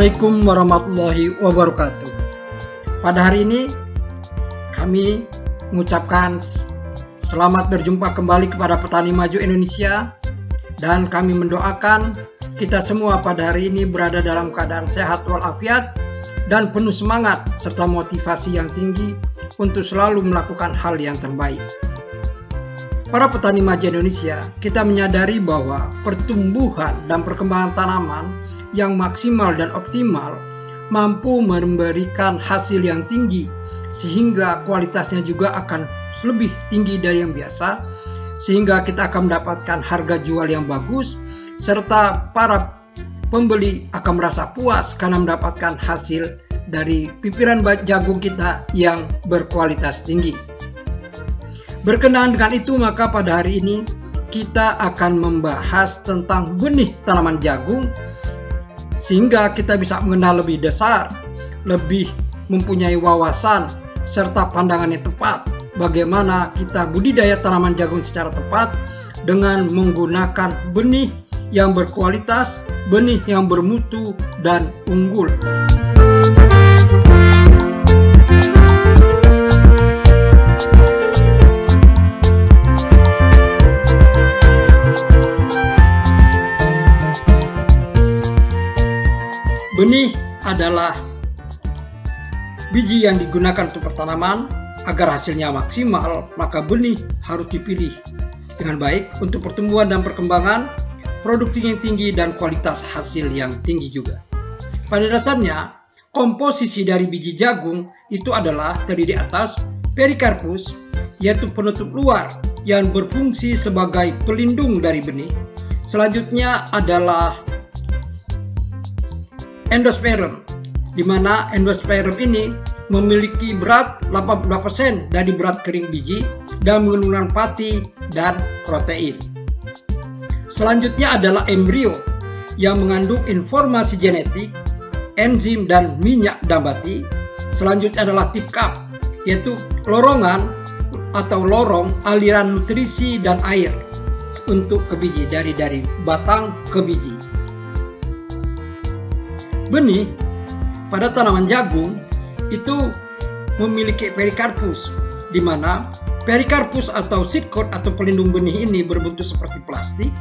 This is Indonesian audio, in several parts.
Assalamualaikum warahmatullahi wabarakatuh. Pada hari ini kami mengucapkan selamat berjumpa kembali kepada Petani Maju Indonesia, dan kami mendoakan kita semua pada hari ini berada dalam keadaan sehat walafiat dan penuh semangat serta motivasi yang tinggi untuk selalu melakukan hal yang terbaik. Para petani maju Indonesia, kita menyadari bahwa pertumbuhan dan perkembangan tanaman yang maksimal dan optimal mampu memberikan hasil yang tinggi, sehingga kualitasnya juga akan lebih tinggi dari yang biasa, sehingga kita akan mendapatkan harga jual yang bagus, serta para pembeli akan merasa puas karena mendapatkan hasil dari pipiran jagung kita yang berkualitas tinggi. Berkenaan dengan itu, maka pada hari ini kita akan membahas tentang benih tanaman jagung, sehingga kita bisa mengenal lebih dasar, lebih mempunyai wawasan serta pandangan yang tepat bagaimana kita budidaya tanaman jagung secara tepat dengan menggunakan benih yang berkualitas, benih yang bermutu dan unggul. Benih adalah biji yang digunakan untuk pertanaman. Agar hasilnya maksimal, maka benih harus dipilih dengan baik untuk pertumbuhan dan perkembangan, produksi yang tinggi dan kualitas hasil yang tinggi juga. Pada dasarnya, komposisi dari biji jagung itu adalah terdiri atas perikarpus, yaitu penutup luar yang berfungsi sebagai pelindung dari benih. Selanjutnya adalah endosperm, di mana endosperm ini memiliki berat 82% dari berat kering biji dan mengandung pati dan protein. Selanjutnya adalah embrio yang mengandung informasi genetik, enzim dan minyak nabati. Selanjutnya adalah tip cup, yaitu lorong aliran nutrisi dan air untuk ke biji dari batang ke biji. Benih pada tanaman jagung itu memiliki perikarpus, di mana perikarpus atau seed coat atau pelindung benih ini berbentuk seperti plastik.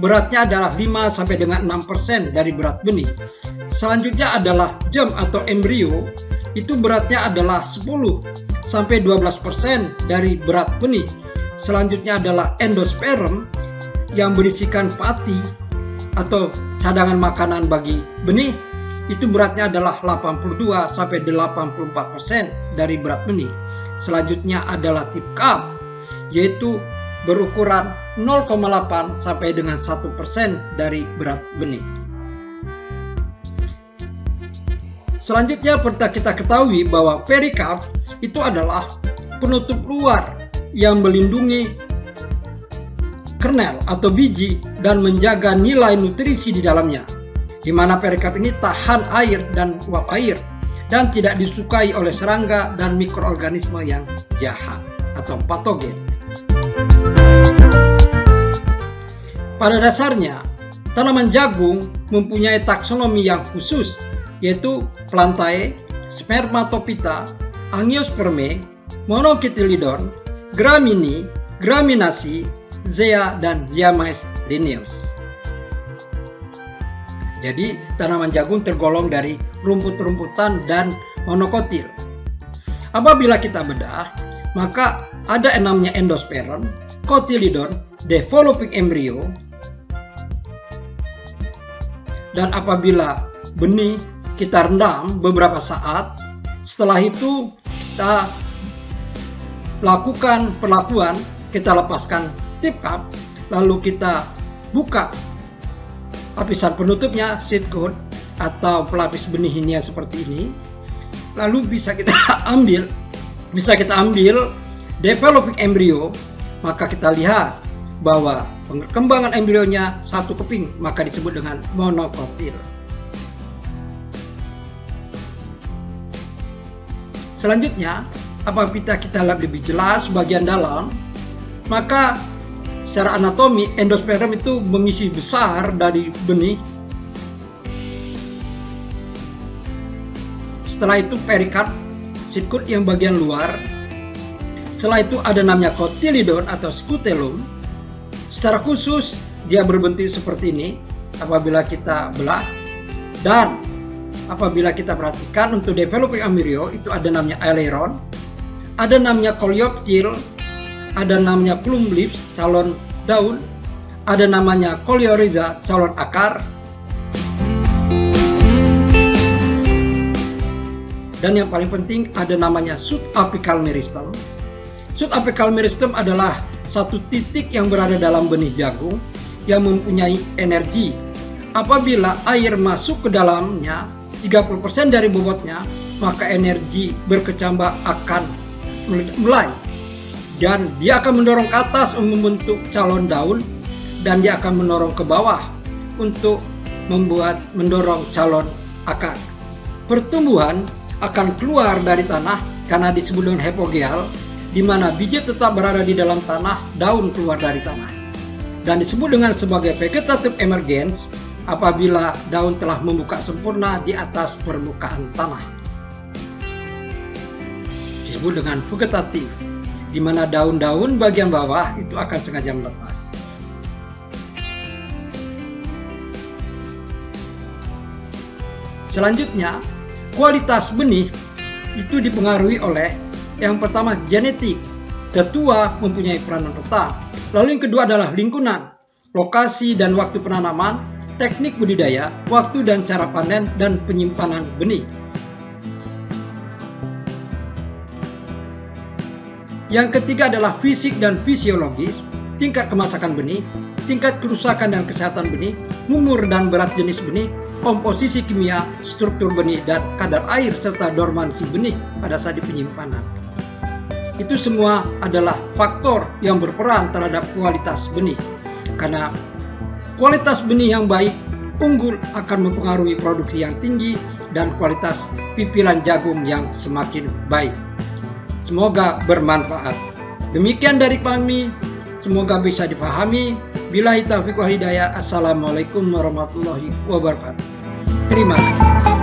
Beratnya adalah 5 sampai dengan 6% dari berat benih. Selanjutnya adalah germ atau embrio, itu beratnya adalah 10 sampai 12% dari berat benih. Selanjutnya adalah endosperm yang berisikan pati atau cadangan makanan bagi benih. Itu beratnya adalah 82 sampai 84% dari berat benih. Selanjutnya adalah tip cup, yaitu berukuran 0,8 sampai dengan 1% dari berat benih. Selanjutnya perlu kita ketahui bahwa perikarp itu adalah penutup luar yang melindungi kernel atau biji dan menjaga nilai nutrisi di dalamnya, di mana perikarp ini tahan air dan uap air dan tidak disukai oleh serangga dan mikroorganisme yang jahat atau patogen. Pada dasarnya, tanaman jagung mempunyai taksonomi yang khusus, yaitu Plantae, Spermatophyta, Angiospermae, Monocotyledon, Gramineae, Graminaceae, Zea dan Ziamys linnaeus. Jadi tanaman jagung tergolong dari rumput-rumputan dan monokotil. Apabila kita bedah, maka ada yang namanya endosperm, cotyledon, developing embryo, dan apabila benih kita rendam beberapa saat, setelah itu kita lakukan perlakuan, kita lepaskan tip cup, lalu kita buka lapisan penutupnya, seed coat atau pelapis benih ini seperti ini. Lalu bisa kita ambil developing embryo, maka kita lihat bahwa perkembangan embrionya satu keping, maka disebut dengan monokotil. Selanjutnya, apabila kita lihat lebih jelas bagian dalam, maka secara anatomi endosperm itu mengisi besar dari benih Setelah itu perikard, sikut yang bagian luar. Setelah itu ada namanya cotyledon atau scutellum. Secara khusus dia berbentuk seperti ini apabila kita belah. Dan apabila kita perhatikan untuk developing embryo itu ada namanya aileron, ada namanya coleoptile, ada namanya plum leaves calon daun, ada namanya coleorhiza calon akar, dan yang paling penting ada namanya subapical meristem. Subapical meristem adalah satu titik yang berada dalam benih jagung yang mempunyai energi. Apabila air masuk ke dalamnya 30% dari bobotnya, maka energi berkecambah akan mulai, dan dia akan mendorong ke atas untuk membentuk calon daun, dan dia akan mendorong ke bawah untuk mendorong calon akar. Pertumbuhan akan keluar dari tanah karena disebut dengan hypogeal, di mana biji tetap berada di dalam tanah, daun keluar dari tanah, dan disebut dengan sebagai vegetative emergence apabila daun telah membuka sempurna di atas permukaan tanah. Disebut dengan vegetatif, di mana daun-daun bagian bawah itu akan sengaja melepas. Selanjutnya, kualitas benih itu dipengaruhi oleh yang pertama genetik, tetua mempunyai peranan penting. Lalu yang kedua adalah lingkungan, lokasi dan waktu penanaman, teknik budidaya, waktu dan cara panen, dan penyimpanan benih. Yang ketiga adalah fisik dan fisiologis, tingkat kemasakan benih, tingkat kerusakan dan kesehatan benih, umur dan berat jenis benih, komposisi kimia, struktur benih, dan kadar air serta dormansi benih pada saat di penyimpanan. Itu semua adalah faktor yang berperan terhadap kualitas benih. Karena kualitas benih yang baik, unggul akan mempengaruhi produksi yang tinggi dan kualitas pipilan jagung yang semakin baik. Semoga bermanfaat. Demikian dari kami, semoga bisa difahami. Billahi taufiq wal hidayah. Assalamualaikum warahmatullahi wabarakatuh. Terima kasih.